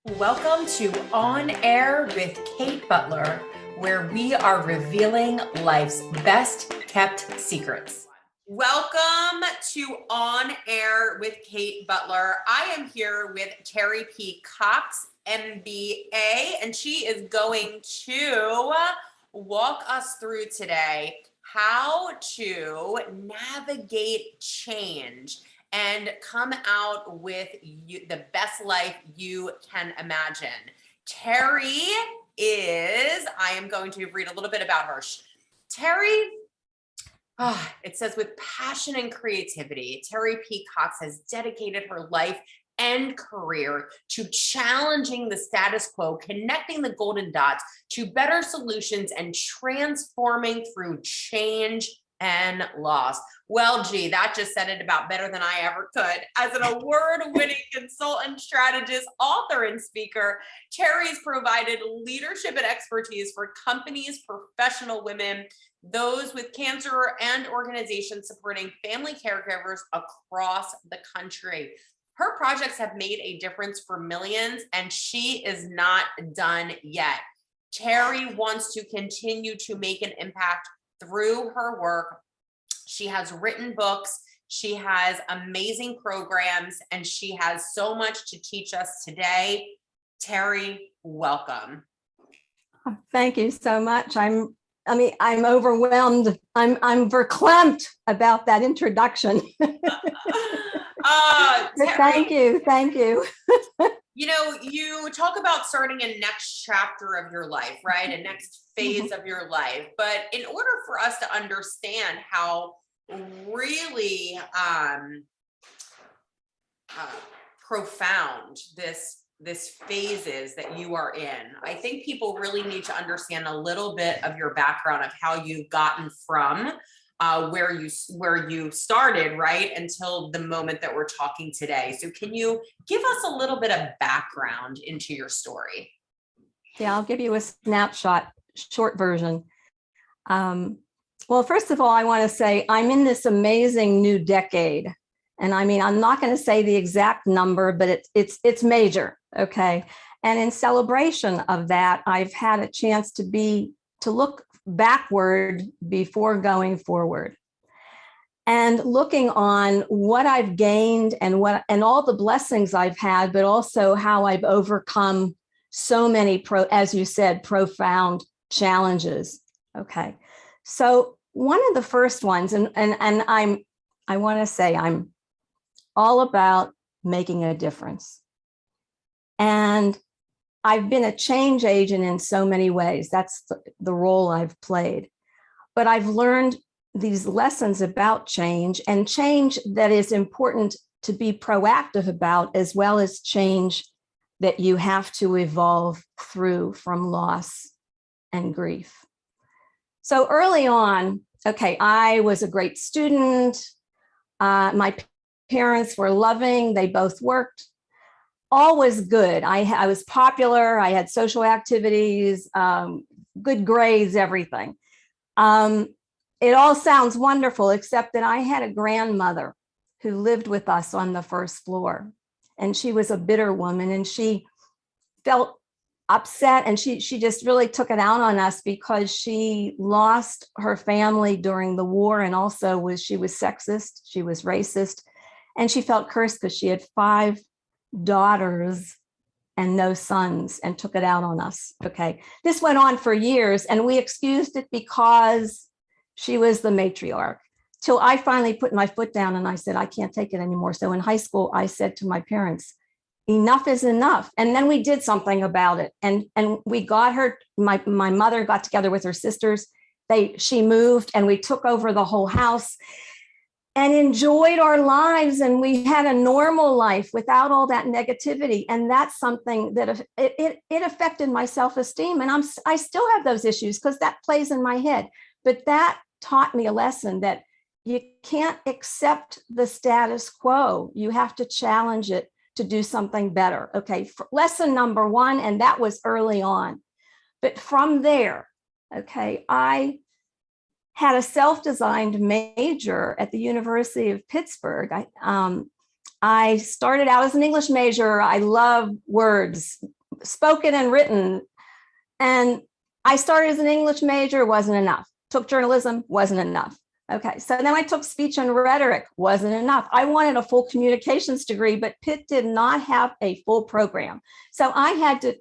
Welcome to On Air with Kate Butler, where we are revealing life's best kept secrets. Welcome to On Air with Kate Butler. I am here with Teri P. MBA, and she is going to walk us through today how to navigate change and come out with the best life you can imagine. Teri I am going to read a little bit about her. Teri, it says, with passion and creativity, Teri P. Cox has dedicated her life and career to challenging the status quo, connecting the golden dots to better solutions, and transforming through change and loss. Well, gee, that just said it about better than I ever could. As an award-winning consultant, strategist, author, and speaker, Teri's provided leadership and expertise for companies, professional women, those with cancer, and organizations supporting family caregivers across the country. Her projects have made a difference for millions, and she is not done yet. Teri wants to continue to make an impact through her work. She has written books, she has amazing programs, and she has so much to teach us today. Teri, welcome. Thank you so much. I'm overwhelmed. I'm verklempt about that introduction. Teri, thank you. You know, you talk about starting a next chapter of your life, right? A next phase of your life. But in order for us to understand how really profound this phase is that you are in, I think people really need to understand a little bit of your background of how you've gotten from where you started, right, until the moment that we're talking today. So can you give us a little bit of background into your story? Yeah, I'll give you a snapshot, short version. Well, first of all, I want to say I'm in this amazing new decade. And I mean, I'm not going to say the exact number, but it's major, okay? And in celebration of that, I've had a chance to look backward before going forward, and looking on what I've gained and all the blessings I've had, but also how I've overcome so many, as you said, profound challenges. Okay, so one of the first ones, and I want to say I'm all about making a difference, and I've been a change agent in so many ways. That's the role I've played. But I've learned these lessons about change, and change that is important to be proactive about, as well as change that you have to evolve through from loss and grief. So early on, okay, I was a great student. My parents were loving. They both worked. All was good. I was popular. I had social activities, good grades, everything. It all sounds wonderful, except that I had a grandmother who lived with us on the first floor, and she was a bitter woman, and she felt upset, and she just really took it out on us because she lost her family during the war, and also she was sexist, she was racist, and she felt cursed because she had 5 daughters and no sons, and took it out on us. Okay, this went on for years, and we excused it because she was the matriarch, till I finally put my foot down and I said, I can't take it anymore. So in high school, I said to my parents, enough is enough. And then we did something about it, and we got her, my mother got together with her sisters, she moved, and we took over the whole house and enjoyed our lives, and we had a normal life without all that negativity. And that's something that it affected my self-esteem, and I still have those issues because that plays in my head. But that taught me a lesson that you can't accept the status quo. You have to challenge it to do something better. Okay, lesson number 1, and that was early on. But from there, okay, I had a self-designed major at the University of Pittsburgh. I started out as an English major. I love words, spoken and written. And I started as an English major, wasn't enough. Took journalism, wasn't enough. Okay, so then I took speech and rhetoric, wasn't enough. I wanted a full communications degree, but Pitt did not have a full program. So I had to,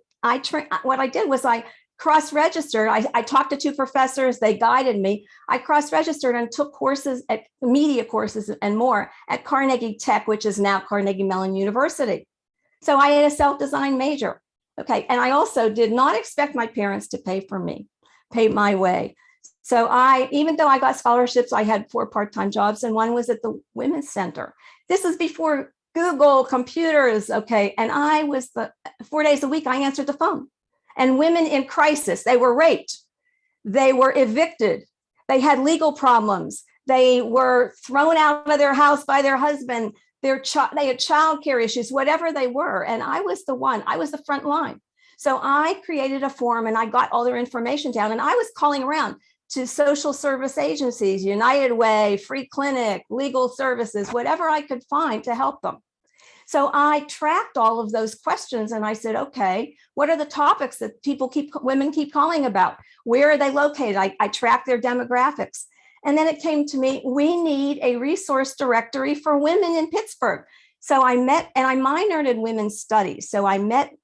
what I did was I cross-registered. I talked to two professors, they guided me. I cross-registered and took courses at media courses and more at Carnegie Tech, which is now Carnegie Mellon University. So I had a self-design major. Okay, and I also did not expect my parents to pay for me, pay my way. So even though I got scholarships, I had 4 part-time jobs, and one was at the Women's Center. This is before Google, computers, okay, and I was 4 days a week, I answered the phone. And women in crisis, they were raped, they were evicted, they had legal problems, they were thrown out of their house by their husband, they had childcare issues, whatever they were. And I was the front line. So I created a form and I got all their information down, and I was calling around to social service agencies, United Way, Free Clinic, legal services, whatever I could find to help them. So I tracked all of those questions and I said, okay, what are the topics that women keep calling about? Where are they located? I tracked their demographics. And then it came to me, we need a resource directory for women in Pittsburgh. So I minored in women's studies. So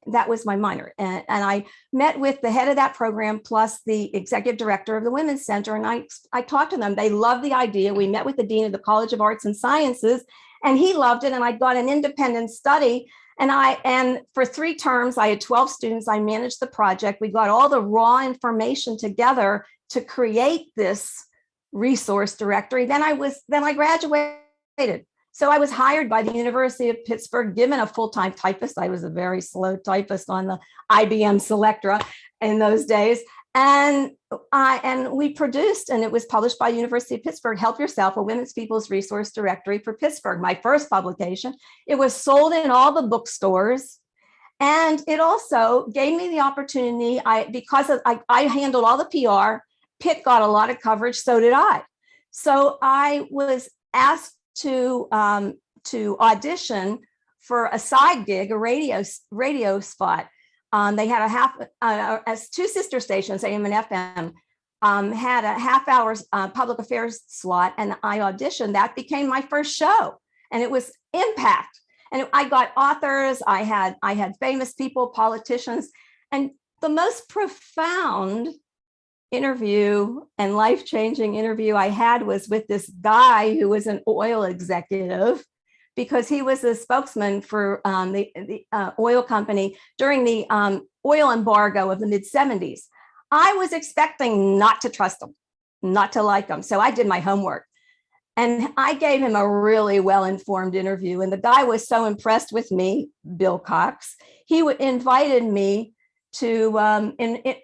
that was my minor. And I met with the head of that program, plus the executive director of the Women's Center. And I talked to them. They loved the idea. We met with the dean of the College of Arts and Sciences, and he loved it. And I got an independent study. And for 3 terms, I had 12 students. I managed the project. We got all the raw information together to create this resource directory. Then I graduated. So I was hired by the University of Pittsburgh, given a full-time typist. I was a very slow typist on the IBM Selectra in those days. And we produced, and it was published by University of Pittsburgh, Help Yourself, a Women's People's Resource Directory for Pittsburgh, my first publication. It was sold in all the bookstores. And it also gave me the opportunity, because I handled all the PR, Pitt got a lot of coverage, so did I. So I was asked to audition for a side gig, a radio spot. They had 2 sister stations, AM and FM, had a half-hour public affairs slot, and I auditioned. That became my first show, and it was Impact. And I got authors, I had famous people, politicians, and the most profound interview and life-changing interview I had was with this guy who was an oil executive, because he was a spokesman for the oil company during the oil embargo of the mid-70s. I was expecting not to trust him, not to like him. So I did my homework. And I gave him a really well-informed interview. And the guy was so impressed with me, Bill Cox, he invited me to an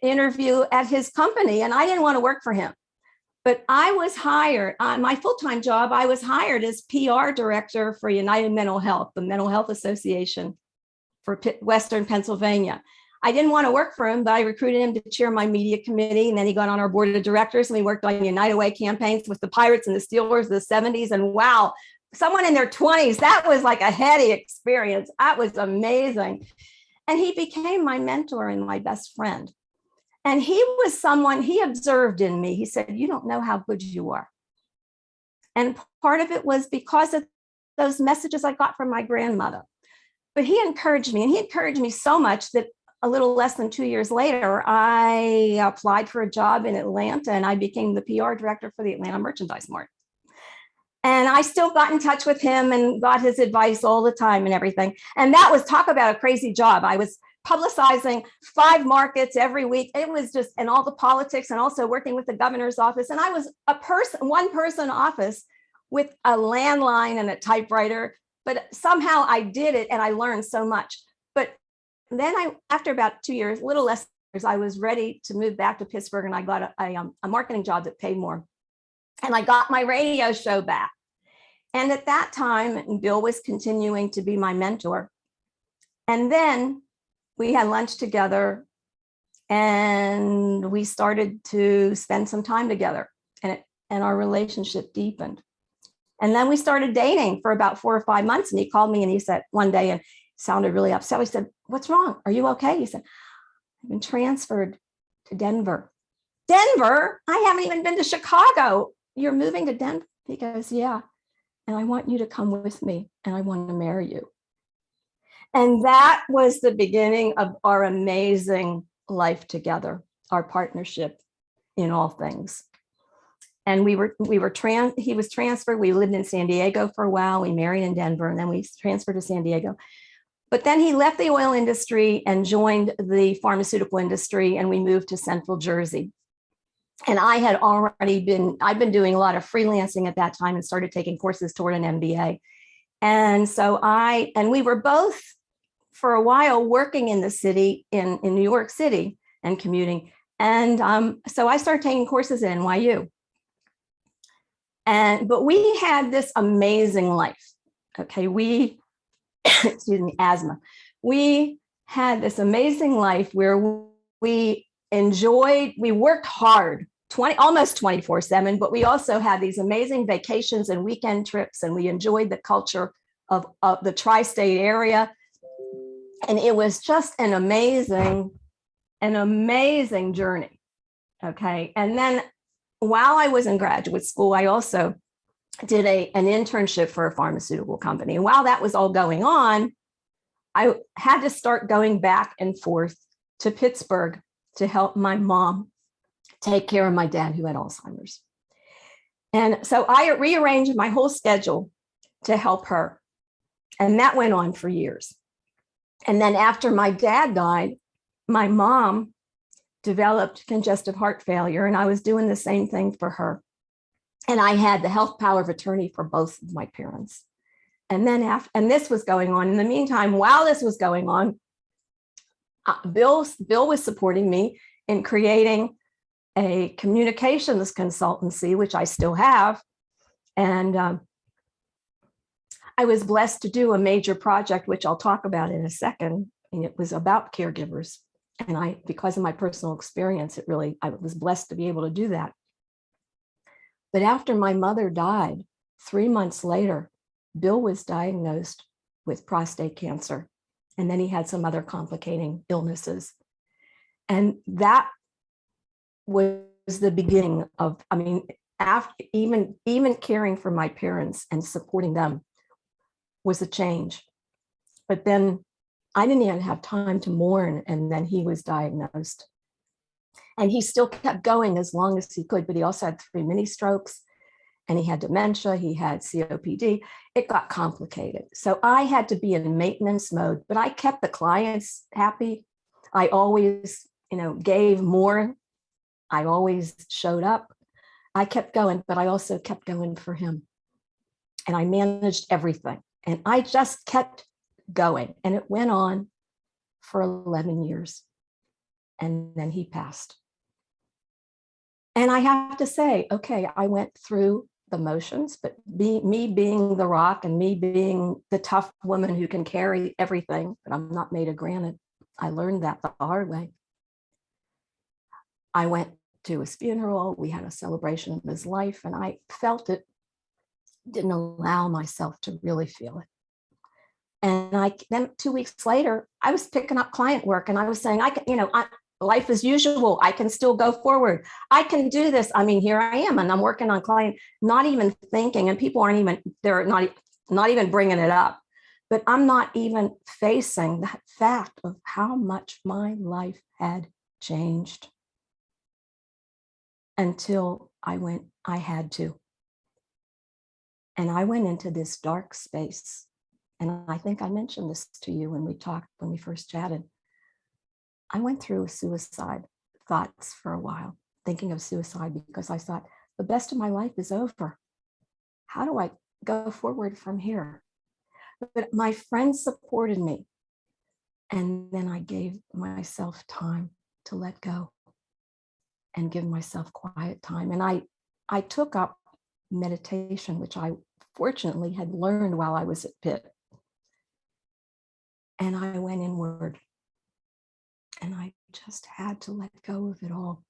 interview at his company. And I didn't want to work for him. But I was hired, my full-time job, I was hired as PR director for United Mental Health, the Mental Health Association for Western Pennsylvania. I didn't want to work for him, but I recruited him to chair my media committee. And then he got on our board of directors, and we worked on United Way campaigns with the Pirates and the Steelers of the 70s. And wow, someone in their 20s, that was like a heady experience. That was amazing. And he became my mentor and my best friend. And he was someone, he observed in me. He said, you don't know how good you are. And part of it was because of those messages I got from my grandmother. But he encouraged me, and he encouraged me so much that a little less than 2 years later, I applied for a job in Atlanta, and I became the PR director for the Atlanta Merchandise Mart. And I still got in touch with him and got his advice all the time and everything. And that was, talk about a crazy job. I was publicizing 5 markets every week. It was just, and all the politics, and also working with the governor's office. And I was one person office with a landline and a typewriter, but somehow I did it and I learned so much. But then after about 2 years, a little less years, I was ready to move back to Pittsburgh, and I got a marketing job that paid more. And I got my radio show back. And at that time, Bill was continuing to be my mentor. And then we had lunch together, and we started to spend some time together, and our relationship deepened. And then we started dating for about 4 or 5 months. And he called me and he said one day, and sounded really upset. We said, "What's wrong? Are you okay?" He said, "I've been transferred to Denver." "Denver? I haven't even been to Chicago. You're moving to Denver?" He goes, "Yeah. And I want you to come with me and I want to marry you." And that was the beginning of our amazing life together, our partnership in all things. And he was transferred. We lived in San Diego for a while. We married in Denver, and then we transferred to San Diego. But then he left the oil industry and joined the pharmaceutical industry, and we moved to Central Jersey. And I'd been doing a lot of freelancing at that time and started taking courses toward an MBA. And so we were both for a while working in the city in New York City and commuting. And so I started taking courses at NYU. But we had this amazing life. Okay, excuse me, asthma. We had this amazing life where we worked hard almost 24/7, but we also had these amazing vacations and weekend trips, and we enjoyed the culture of the tri-state area. And it was just an amazing journey. Okay. And then while I was in graduate school, I also did an internship for a pharmaceutical company. And while that was all going on, I had to start going back and forth to Pittsburgh to help my mom take care of my dad, who had Alzheimer's. And so I rearranged my whole schedule to help her. And that went on for years. And then after my dad died, my mom developed congestive heart failure, and I was doing the same thing for her. And I had the health power of attorney for both of my parents. And then this was going on. In the meantime, while this was going on, Bill was supporting me in creating a communications consultancy, which I still have. And I was blessed to do a major project, which I'll talk about in a second. And it was about caregivers. And because of my personal experience, I was blessed to be able to do that. But after my mother died, 3 months later, Bill was diagnosed with prostate cancer. And then he had some other complicating illnesses. And that was the beginning of, after even caring for my parents and supporting them was a change. But then I didn't even have time to mourn, and then he was diagnosed. And he still kept going as long as he could, but he also had 3 mini strokes, and he had dementia, he had COPD. It got complicated. So I had to be in maintenance mode, but I kept the clients happy. I always, gave more. I always showed up. I kept going, but I also kept going for him. And I managed everything. And I just kept going. And it went on for 11 years. And then he passed. And I have to say, okay, I went through the motions, but me being the rock and me being the tough woman who can carry everything, but I'm not made of granite. I learned that the hard way. I went to his funeral. We had a celebration of his life, and I felt it, didn't allow myself to really feel it. And then 2 weeks later, I was picking up client work, and I was saying, life as usual. I can still go forward. I can do this. Here I am, and I'm working on client, not even thinking, and people they're not even bringing it up, but I'm not even facing that fact of how much my life had changed until I had to. And I went into this dark space. And I think I mentioned this to you when we first chatted. I went through suicide thoughts for a while, thinking of suicide, because I thought the best of my life is over. How do I go forward from here? But my friends supported me. And then I gave myself time to let go and give myself quiet time. And I took up meditation, which I fortunately had learned while I was at Pitt. And I went inward, and I just had to let go of it all.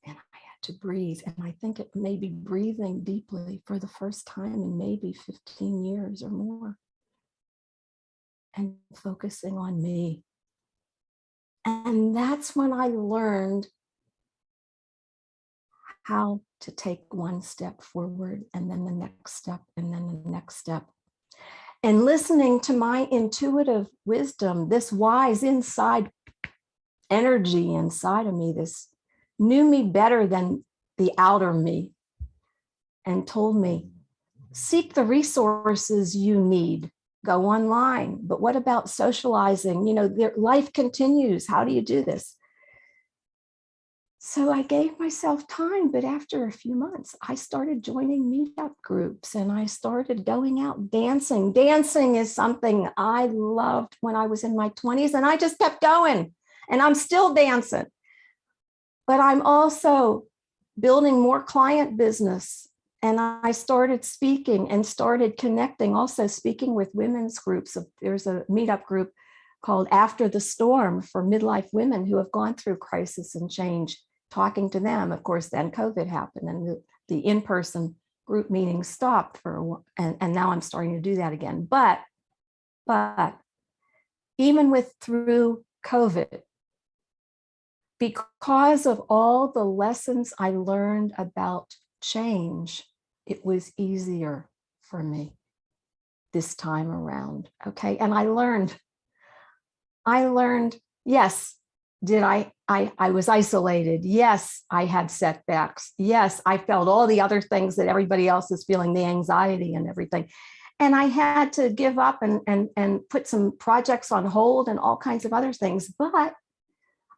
And I had to breathe. And I think it may be breathing deeply for the first time in maybe 15 years or more. And focusing on me. And that's when I learned how to take one step forward and then the next step and then the next step. And listening to my intuitive wisdom, this wise inside energy inside of me, this knew me better than the outer me, and told me, seek the resources you need, go online. But what about socializing? You know, life continues. How do you do this? So I gave myself time, but after a few months, I started joining meetup groups and I started going out dancing. Dancing is something I loved when I was in my 20s, and I just kept going, and I'm still dancing. But I'm also building more client business, and I started speaking and started connecting, also speaking with women's groups. There's a meetup group called After the Storm for midlife women who have gone through crisis and change, talking to them. Of course, then COVID happened and the in-person group meetings stopped for a while, and now I'm starting to do that again. But even through COVID, because of all the lessons I learned about change, it was easier for me this time around. Okay. And I learned, yes, I was isolated. Yes, I had setbacks. Yes, I felt all the other things that everybody else is feeling, the anxiety and everything. And I had to give up and put some projects on hold and all kinds of other things. But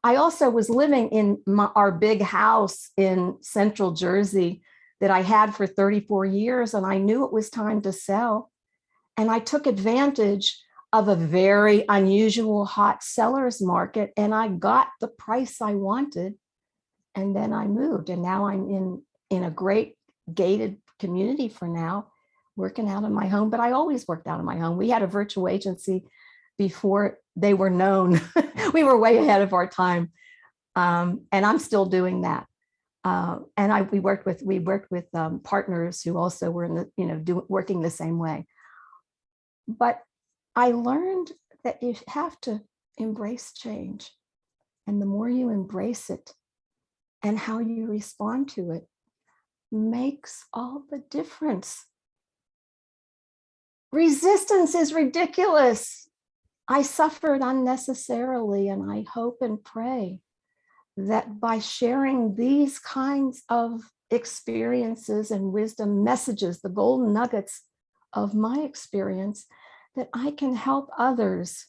I also was living in our big house in Central Jersey that I had for 34 years, and I knew it was time to sell. And I took advantage of a very unusual hot seller's market, and I got the price I wanted. And then I moved, and now I'm in a great gated community for now, working out of my home. But I always worked out of my home. We had a virtual agency before they were known. We were way ahead of our time. And I'm still doing that. And we worked with partners who also were in the, working the same way. But I learned that you have to embrace change. And the more you embrace it and how you respond to it makes all the difference. Resistance is ridiculous. I suffered unnecessarily, and I hope and pray that by sharing these kinds of experiences and wisdom messages, the golden nuggets of my experience, that I can help others,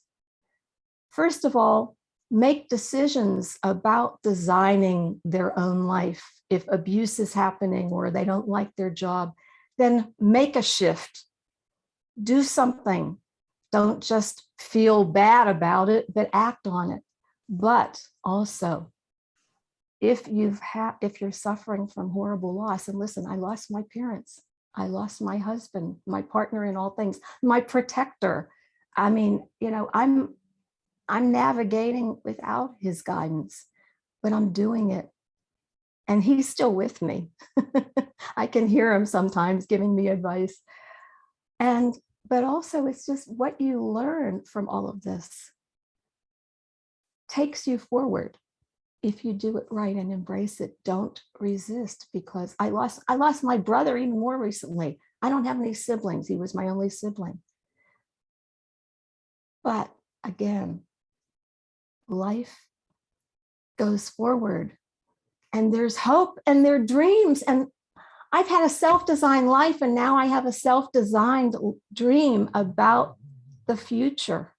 first of all, make decisions about designing their own life. If abuse is happening or they don't like their job, then make a shift, do something. Don't just feel bad about it, but act on it. But also, if you're suffering from horrible loss, and listen, I lost my parents, I lost my husband, my partner in all things, my protector. I mean, I'm navigating without his guidance, but I'm doing it. And he's still with me. I can hear him sometimes giving me advice. But also, it's just what you learn from all of this takes you forward. If you do it right and embrace it, don't resist, because I lost my brother even more recently. I don't have any siblings. He was my only sibling. But again, life goes forward, and there's hope, and there are dreams. And I've had a self-designed life, and now I have a self-designed dream about the future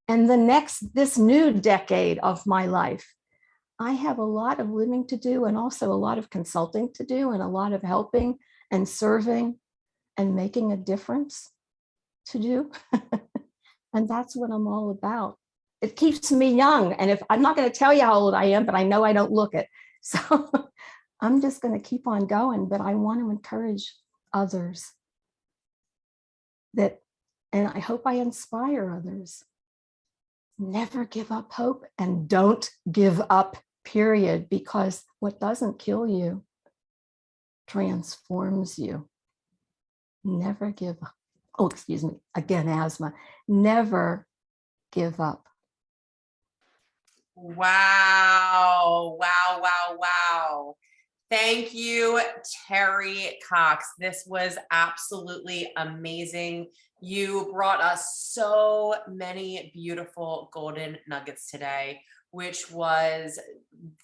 and this new decade of my life. I have a lot of living to do, and also a lot of consulting to do, and a lot of helping and serving and making a difference to do. And that's what I'm all about. It keeps me young. And if I'm not going to tell you how old I am, but I know I don't look it. So I'm just going to keep on going. But I want to encourage others and I hope I inspire others. Never give up hope, and don't give up period, because what doesn't kill you transforms you. Never give up. Oh, excuse me. Again, asthma. Never give up. Wow. Wow. Wow. Wow. Thank you, Teri Cox. This was absolutely amazing. You brought us so many beautiful golden nuggets today, which was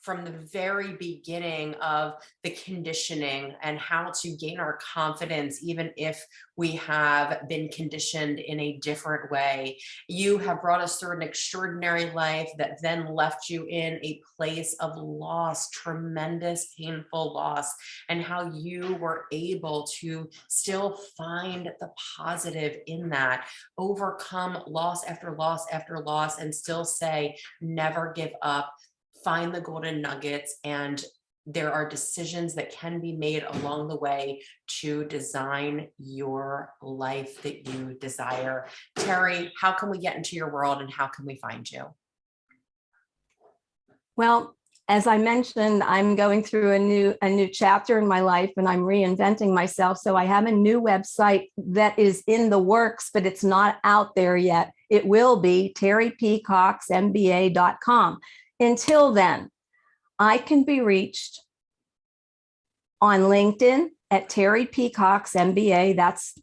from the very beginning of the conditioning and how to gain our confidence, even if we have been conditioned in a different way. You have brought us through an extraordinary life that then left you in a place of loss, tremendous, painful loss, and how you were able to still find the positive in that, overcome loss after loss after loss, and still say, never give up, find the golden nuggets, and there are decisions that can be made along the way to design your life that you desire. Teri, how can we get into your world and how can we find you? Well, as I mentioned, I'm going through a new chapter in my life, and I'm reinventing myself. So I have a new website that is in the works, but it's not out there yet. It will be teripcoxmba.com. Until then, I can be reached on LinkedIn at Teri P. Cox MBA. That's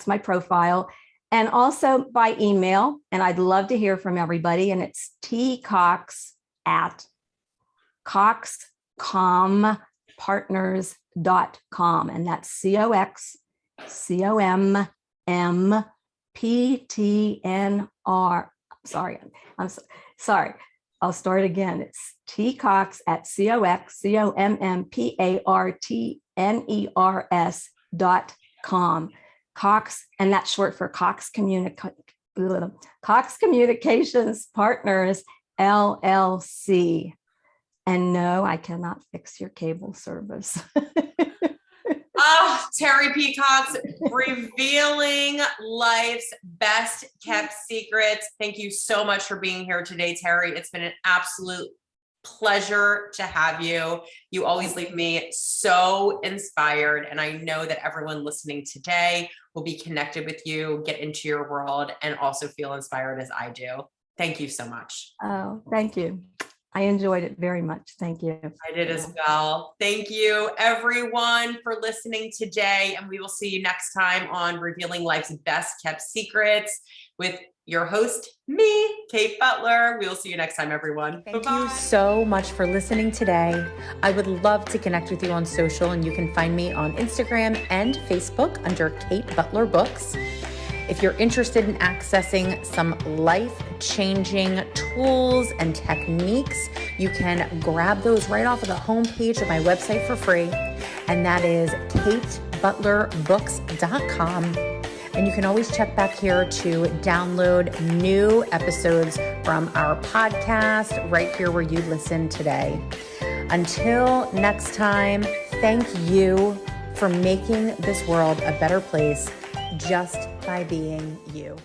my profile. And also by email. And I'd love to hear from everybody. And it's tcox@coxcompartners.com. And that's COXCOMMPTNR. Sorry. I'll start again. It's tcox@coxcompartners.com. Cox, and that's short for Cox Communications Partners, LLC. And no, I cannot fix your cable service. Teri P. Cox, revealing life's best kept secrets. Thank you so much for being here today, Teri. It's been an absolute pleasure to have you. You always leave me so inspired, and I know that everyone listening today will be connected with you, get into your world, and also feel inspired as I do. Thank you so much. Oh, thank you. I enjoyed it very much. Thank you. I did as well. Thank you, everyone, for listening today. And we will see you next time on Revealing Life's Best Kept Secrets with your host, me, Kate Butler. We will see you next time, everyone. Thank you so much for listening today. I would love to connect with you on social, and you can find me on Instagram and Facebook under Kate Butler Books. If you're interested in accessing some life-changing tools and techniques, you can grab those right off of the homepage of my website for free, and that is katebutlerbooks.com. And you can always check back here to download new episodes from our podcast right here where you listen today. Until next time, thank you for making this world a better place just by being you.